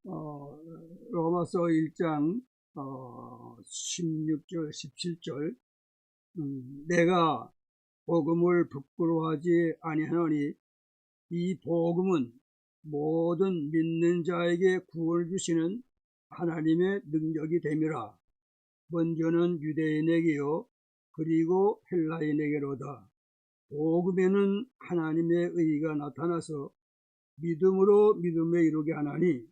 로마서 1장 16절 17절 내가 복음을 부끄러워하지 아니하노니 이 복음은 모든 믿는 자에게 구원을 주시는 하나님의 능력이 됨이라. 먼저는 유대인에게요 그리고 헬라인에게로다. 복음에는 하나님의 의가 나타나서 믿음으로 믿음에 이르게 하나니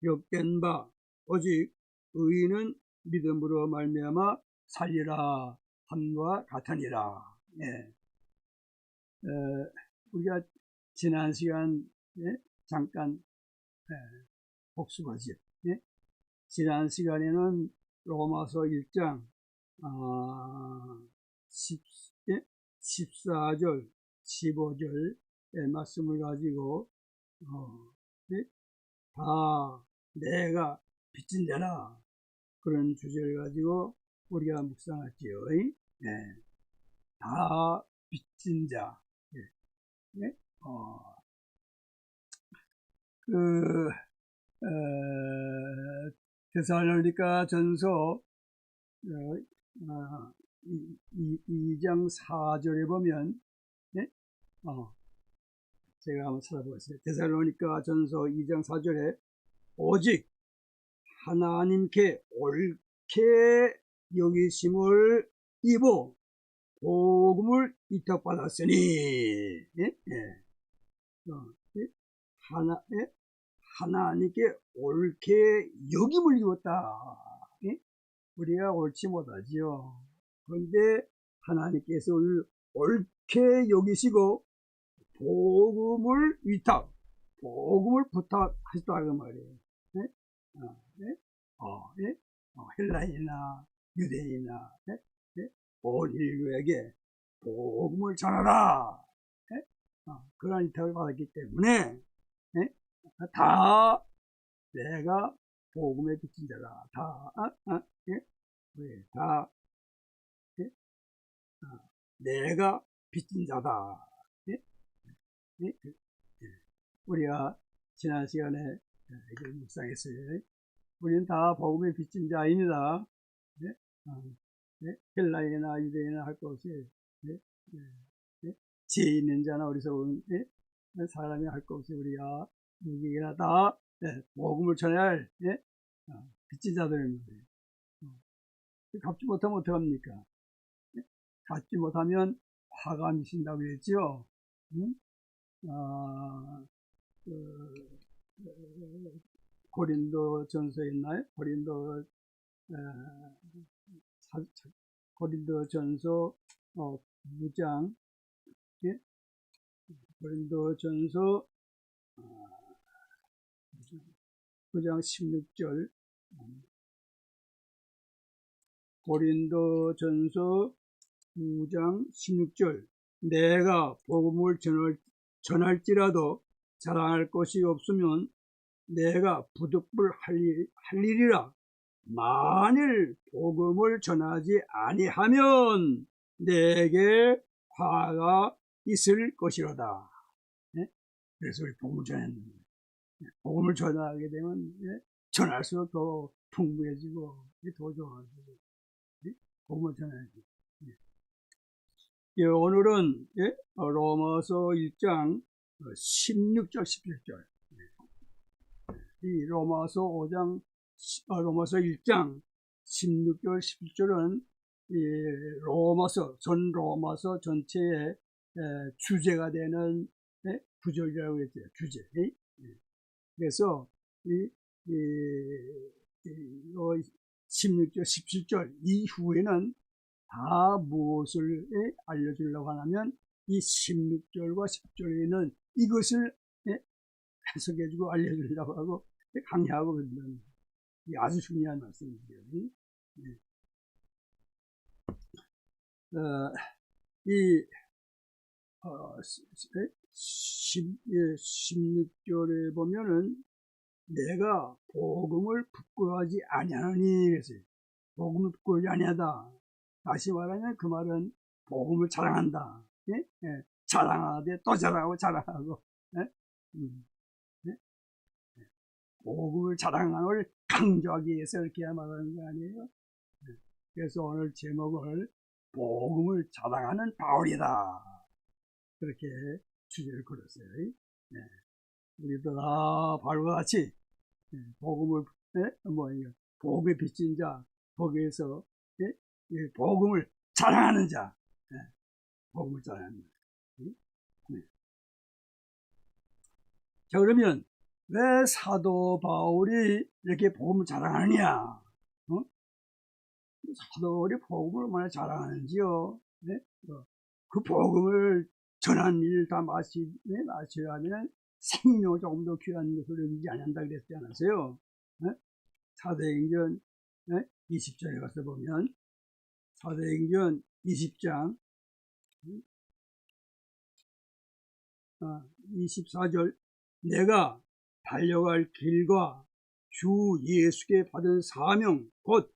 역된 바 오직 의인은 믿음으로 말미암아 살리라 함과 같으니라. 우리가 지난 시간 잠깐 복습하죠. 지난 시간에는 로마서 1장 14절 15절의 말씀을 가지고 다 내가 빚진 자라 그런 주제를 가지고 우리가 묵상했지요. 다 빚진 자. 데살로니가 전서 2장 4절에 보면 제가 한번 찾아보겠습니다. 데살로니가 전서 2장 4절에 오직 하나님께 옳게 여기심을 입어 복음을 위탁받았으니 하나님께 옳게 여김을 입었다. 우리가 옳지 못하지요. 그런데 하나님께서 우리를 옳게 여기시고 복음을 복음을 부탁하셨다고 말이에요. 헬라인이나 유대인이나 온 인류에게 복음을 전하라. 그런 위탁을 받았기 때문에 다 내가 복음에 빚진 자라. 내가 빚진 자다. 우리가 지난 시간에 이걸 묵상했어요. 우리는 다 복음에 빚진 자입니다. 헬라인이나 유대인이나 할 것 없이 지혜 있는 자나 어리석은 사람이 할 것 없이 우리가 누구에게나 다 복음을 전해야 할 빚진 자들입니다. 갚지 못하면 어떡합니까? 갚지 못하면 화가 미친다고 했죠. 고린도 전서에 있나요? 고린도 전서 9장 고린도 전서 9장 16절 고린도 전서 9장 16절 내가 복음을 전할지라도 자랑할 것이 없으면 내가 부득불 할 일이라. 만일 복음을 전하지 아니하면 내게 화가 있을 것이로다. 그래서 우리 복음을 전했는데 복음을 전하게 되면 전할수록 더 풍부해지고 더 좋아지고 복음을 전해야지. 오늘은 로마서 1장 16절 17절 이 로마서 1장 16절 17절은 전 로마서 전체의 주제가 되는 구절이라고 했죠. 주제. 그래서 16절 17절 이후에는 다 무엇을 알려주려고 하냐면 이 16절과 10절에는 이것을 해석해주고 알려주려고 하고 강의하고 그러는 아주 중요한 말씀이에요. 이 16절에 보면은 내가 복음을 부끄러워하지 아니하니 그랬어요. 복음을 부끄러워하지 아니하다. 다시 말하면 그 말은 복음을 자랑한다. 자랑하되 또 자랑하고 자랑하고 복음을 자랑하는 걸 강조하기 위해서 이렇게 말하는 거 아니에요? 그래서 오늘 제목을 복음을 자랑하는 바울이다. 그렇게 주제를 걸었어요. 네. 우리도 다 바울과 같이 복음을 복음의 빚진 자, 거기에서 복음을 자랑하는 자, 복음을 자랑하는 자. 자, 그러면 왜 사도 바울이 이렇게 복음을 자랑하느냐? 사도 바울이 복음을 얼마나 자랑하는지요? 네? 그 복음을 전한 일 다 마쳐야 하면 생명을 조금 더 귀한 것으로 여기지 않는다 그랬지 않았어요? 네? 사도행전 20장에 가서 보면 사도행전 20장 24절 내가 달려갈 길과 주 예수께 받은 사명 곧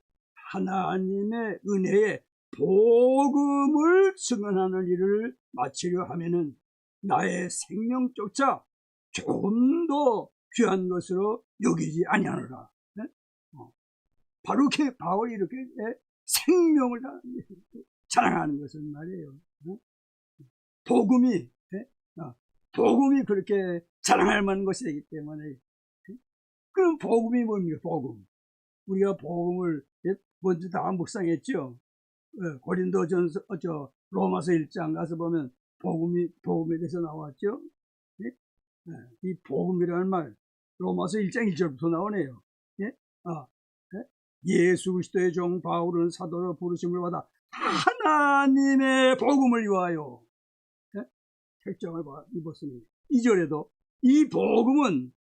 하나님의 은혜의 복음을 증언하는 일을 마치려 하면은 나의 생명조차 조금 더 귀한 것으로 여기지 아니하노라. 네? 바로 이렇게 바울이 이렇게 생명을 자랑하는 것은 말이에요. 복음이 복음이 그렇게 자랑할 만한 것이 되기 때문에 그럼 복음이 뭡니까? 복음. 우리가 복음을 먼저 다 묵상했죠. 고린도전서 로마서 1장 가서 보면 복음에 대해서 나왔죠. 이 복음이라는 말 로마서 1장 1절부터 나오네요. 예수 그리스도의 종 바울은 사도로 부르심을 받아 하나님의 복음을 위하여 택정을 입었습니다. 2절에도 이 복음은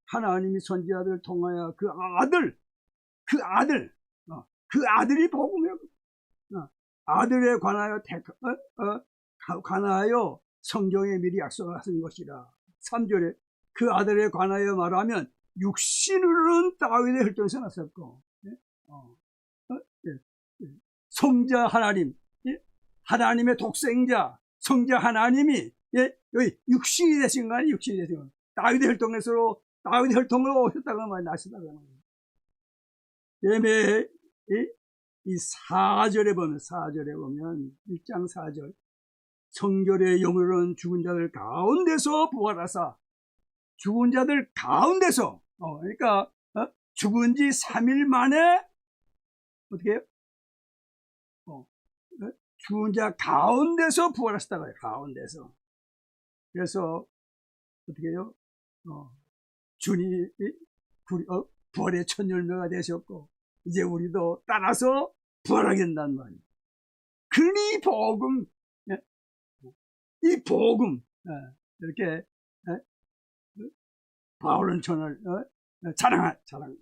하나님이 선지자들을 통하여 그 아들이 복음이에요. 아들에 관하여 성경에 미리 약속하신 것이라. 3절에 그 아들에 관하여 말하면 육신으로는 다윗의 혈통에서 났었고 성자 하나님, 하나님의 독생자 성자 하나님이 여기 육신이 되신 거 아니에요? 육신이 되신 거. 다윗의 혈통으로 오셨다고 말이에요. 나시다고 말이에요. 그다음에 이 4절에 보면 1장 4절 성결의 영으로는 죽은 자들 가운데서 부활하사 죽은 자들 가운데서 그러니까 죽은 지 3일 만에 어떻게 해요? 죽은 자 가운데서 부활하셨다고 해요. 가운데서. 그래서 어떻게 해요? 주님이 부활의 첫 열매가 되셨고 이제 우리도 따라서 부활하게 된단 말이에요. 그러니 이 복음 이렇게 바울은 전을 자랑.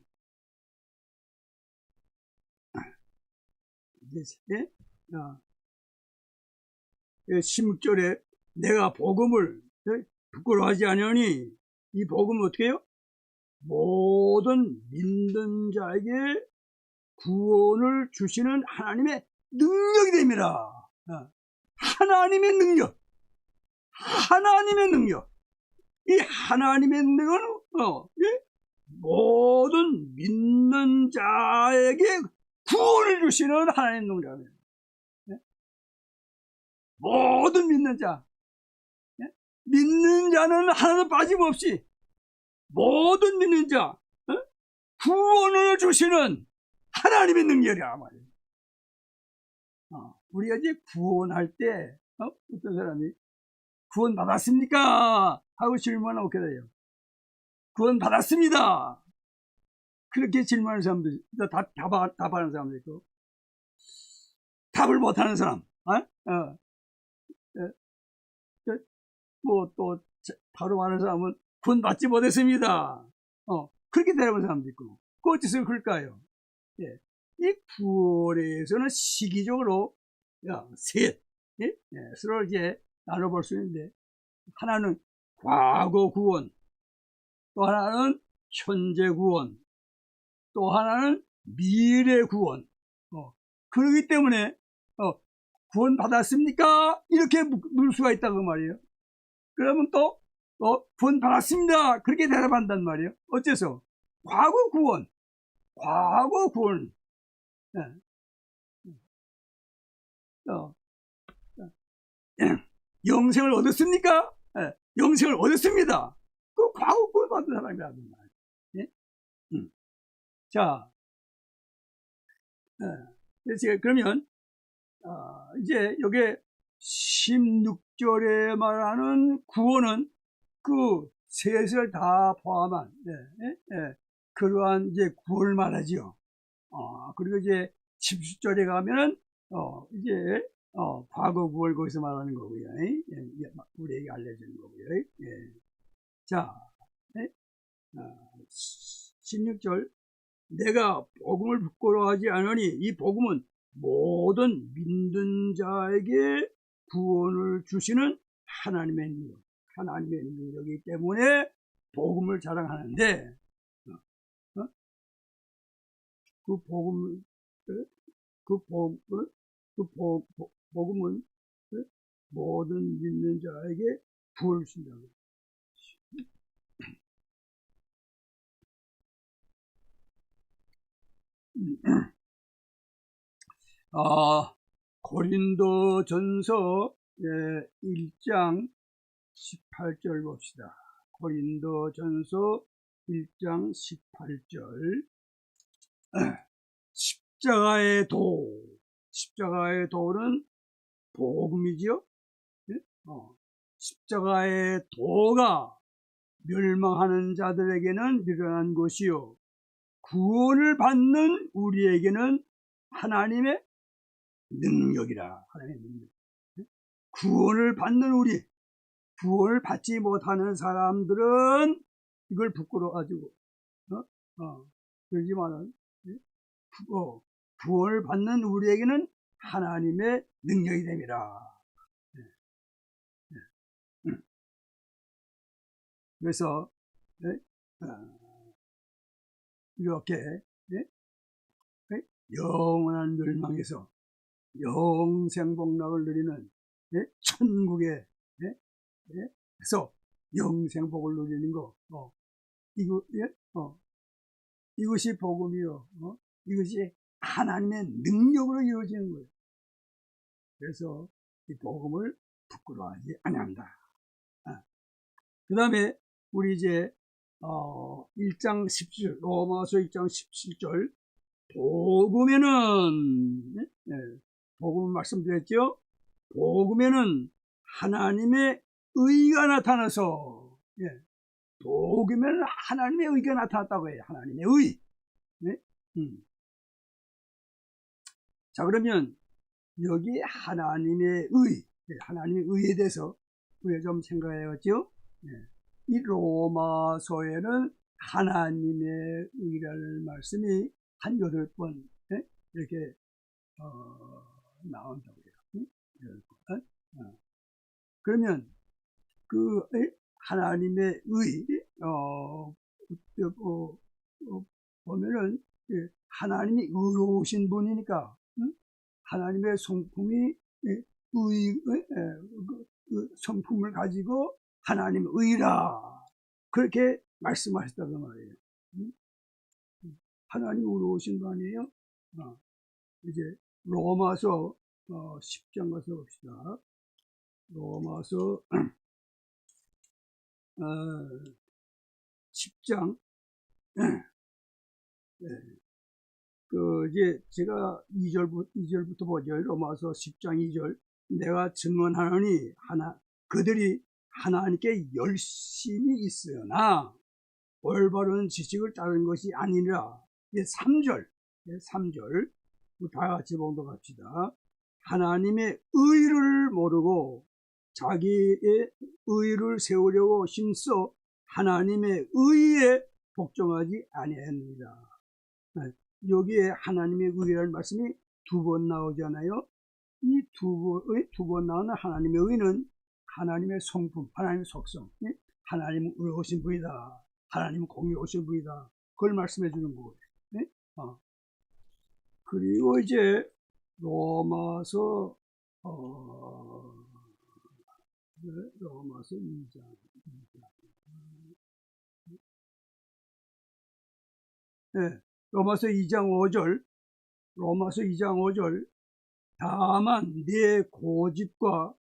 16절에 내가 복음을 부끄러워하지 않으니 이 복음은 어떻게 해요? 모든 믿는 자에게 구원을 주시는 하나님의 능력이 됩니다. 하나님의 능력. 이 하나님의 능력은 모든 믿는 자에게 구원을 주시는 하나님의 능력입니다. 모든 믿는 자. 믿는 자는 하나도 빠짐없이 모든 믿는 자 구원을 주시는 하나님의 능력이라 말이에요. 우리가 이제 구원할 때 어떤 사람이 구원 받았습니까? 하고 질문을 하게 돼요. 구원 받았습니다. 그렇게 질문하는 사람도 답하는 사람도 있고 답을 못하는 사람 뭐 또 바로 말하는 사람은 구원 받지 못했습니다. 그렇게 대답하는 사람도 있고 그 어째서 그럴까요? 이 구원에서는 시기적으로 서로 이제 나눠볼 수 있는데 하나는 과거 구원, 또 하나는 현재 구원, 또 하나는 미래 구원. 그렇기 때문에 구원 받았습니까? 이렇게 물 수가 있다고 말이에요. 그러면 또 구원 받았습니다. 그렇게 대답한단 말이에요. 어째서? 과거 구원, 과거 구원. 예. 어, 영생을 얻었습니까? 예. 영생을 얻었습니다. 그 과거 구원 받은 사람이라는 말이에요. 예? 자, 예. 그래서 그러면 이제 여기 16절에 말하는 구원은 그 셋을 다 포함한 그러한 이제 구원을 말하지요. 그리고 이제 17절에 가면은 이제 과거 구원을 거기서 말하는 거고요. 우리에게 알려주는 거고요. 자, 16절 내가 복음을 부끄러워하지 않으니 이 복음은 모든 믿는 자에게 구원을 주시는 하나님의 능력이기 때문에 복음을 자랑하는데 그 복음은 모든 믿는 자에게 구원을 준다고. 고린도전서 1장 18절 봅시다. 고린도전서 1장 18절 십자가의 도는 복음이지요. 십자가의 도가 멸망하는 자들에게는 미련한 것이요 구원을 받는 우리에게는 하나님의 능력이라. 하나님의 능력. 구원을 받는 우리, 구원을 받지 못하는 사람들은 이걸 부끄러워가지고 그러지만은 구원을 받는 우리에게는 하나님의 능력이 됩니다. 그래서 이렇게 영원한 멸망에서 영생복락을 누리는 천국에 그래서 영생복을 누리는 거 이것이 복음이요. 이것이 하나님의 능력으로 이루어지는 거예요. 그래서 이 복음을 부끄러워하지 아니한다. 그 다음에 우리 이제 1장 17절 로마서 1장 17절 복음에는 복음 말씀드렸죠. 복음에는 하나님의 의가 나타나서 복음에는 하나님의 의가 나타났다고 해요. 하나님의 의. 자, 그러면 여기 하나님의 의에 대해서 우리가 좀 생각해야겠죠. 이 로마서에는 하나님의 의라는 말씀이 한 8번 이렇게 나온다고 해요. 8번. 그러면 그 하나님의 의 보면은 하나님이 의로우신 분이니까 하나님의 성품이 성품을 가지고 하나님의 의라 그렇게 말씀하셨다고 말이에요. 하나님 의로우신 분 아니에요? 이제 로마서 10장 가서 봅시다. 로마서 10장 이제 제가 2절부터 보죠. 로마서 10장 2절 내가 증언하노니 그들이 하나님께 열심히 있으나 올바른 지식을 따르는 것이 아니라 3절 다 같이 봉독합시다. 하나님의 의를 모르고 자기의 의를 세우려고 힘써 하나님의 의에 복종하지 아니했느니라. 여기에 하나님의 의라는 말씀이 2번 나오잖아요. 이 두 번 나오는 하나님의 의는 하나님의 성품, 하나님의 속성, 하나님은 의로우신 분이다. 하나님은 공의로우신 분이다. 그걸 말씀해 주는 거예요. 그리고 이제 로마서 2장 로마서 2장 5절, 다만 네 고집과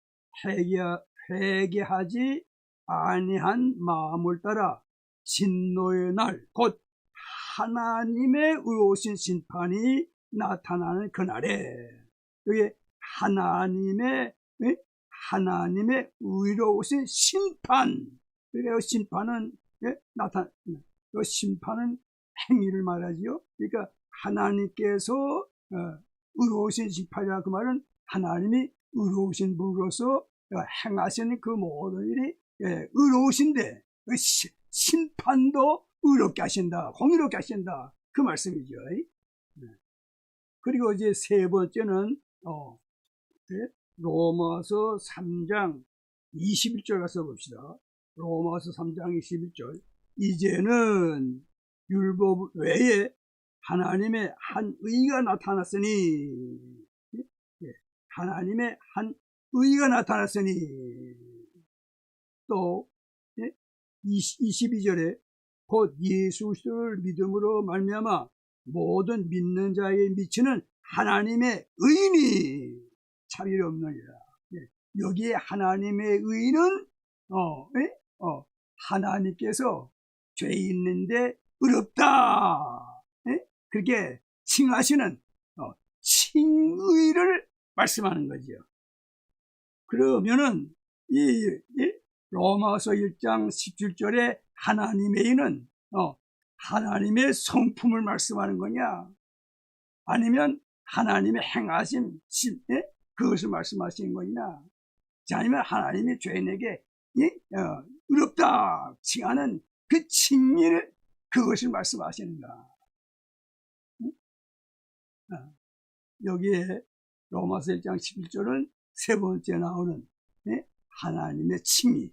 회개하지 아니한 마음을 따라 진노의 날, 곧 하나님의 의로우신 심판이 나타나는 그날에, 여기 하나님의 의로우신 심판, 그러니까 심판은 심판은 행위를 말하지요. 그러니까 하나님께서 의로우신 심판이라 그 말은 하나님이 의로우신 분으로서 행하시는 그 모든 일이 의로우신데 그 심판도 의롭게 하신다, 공의롭게 하신다, 그 말씀이죠. 그리고 이제 세 번째는 로마서 3장 21절 가서 봅시다. 로마서 3장 21절. 이제는 율법 외에 하나님의 한 의가 나타났으니, 하나님의 한 의가 나타났으니, 또 22절에 곧 예수 그리스도를 믿음으로 말미암아 모든 믿는 자에게 미치는 하나님의 의인이 차별이 없느니라. 여기에 하나님의 의인은 하나님께서 죄 있는데 의롭다, 그렇게 칭하시는 칭의를 말씀하는 거죠. 그러면은 이 로마서 1장 17절에 하나님의 의는 하나님의 성품을 말씀하는 거냐, 아니면 하나님의 행하심, 그것을 말씀하시는 거냐, 아니면 하나님이 죄인에게 의롭다 칭하는 그 칭의를, 그것을 말씀하시는가. 여기에 로마서 1장 11절은 세 번째 나오는 하나님의 칭의,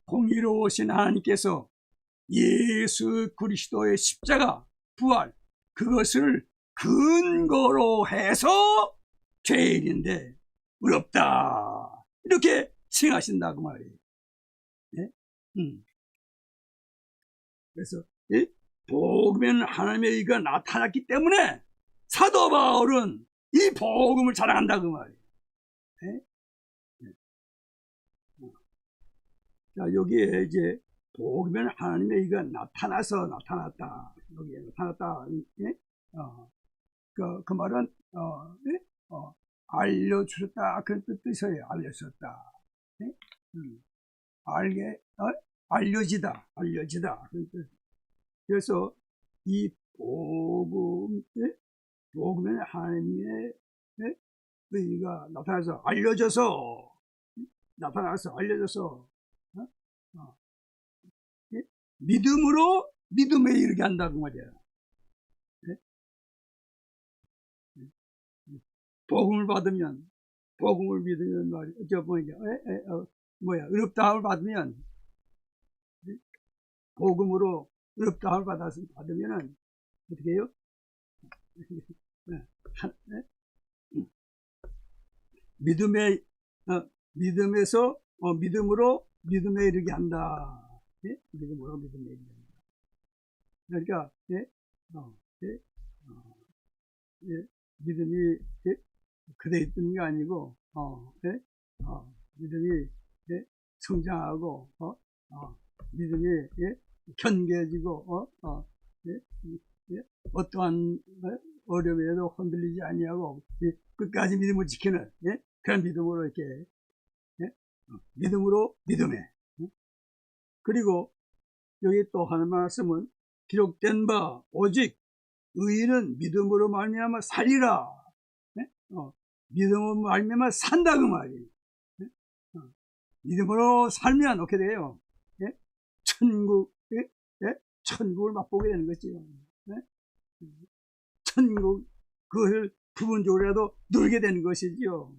공의로우신 하나님께서 예수 그리스도의 십자가, 부활, 그것을 근거로 해서 죄인인데 의롭다, 이렇게 칭하신다고 말이에요. 그래서 복음에는 하나님의 의가 나타났기 때문에 사도 바울은 이 복음을 자랑한다고 말이에요. 자, 여기에 이제 복음에는 하나님의 의가 나타났다. 여기에 나타났다. 그 말은 알려주셨다, 그런 뜻이에요. 알려주셨다. 알려지다. 그런 뜻. 그래서 이 복음에는 하나님의 의가 알려져서 믿음으로 믿음에 이르게 한다고 말이야. 복음을 믿으면 말이야. 의롭다함을 받으면, 복음으로 의롭다함을 받으면은 어떻게 해요? 믿음으로 믿음에 이르게 한다. 믿음으로 믿음에 이르게 한다. 그러니까 믿음이 그대 있는 게 아니고 믿음이 성장하고 믿음이 견고해지고 어떠한 어려움에도 흔들리지 아니하고 끝까지 믿음을 지키는 그런 믿음으로 이렇게 믿음으로 믿음에. 그리고 여기 또 하는 말씀은 기록된 바 오직 의인은 믿음으로 말미암아 살리라. 믿음으로 말미암아 산다, 그 말이에요. 믿음으로 살면 어떻게 돼요? 천국을 맛보게 되는 거지요. 천국, 그것을 부분적으로라도 누리게 되는 것이지요.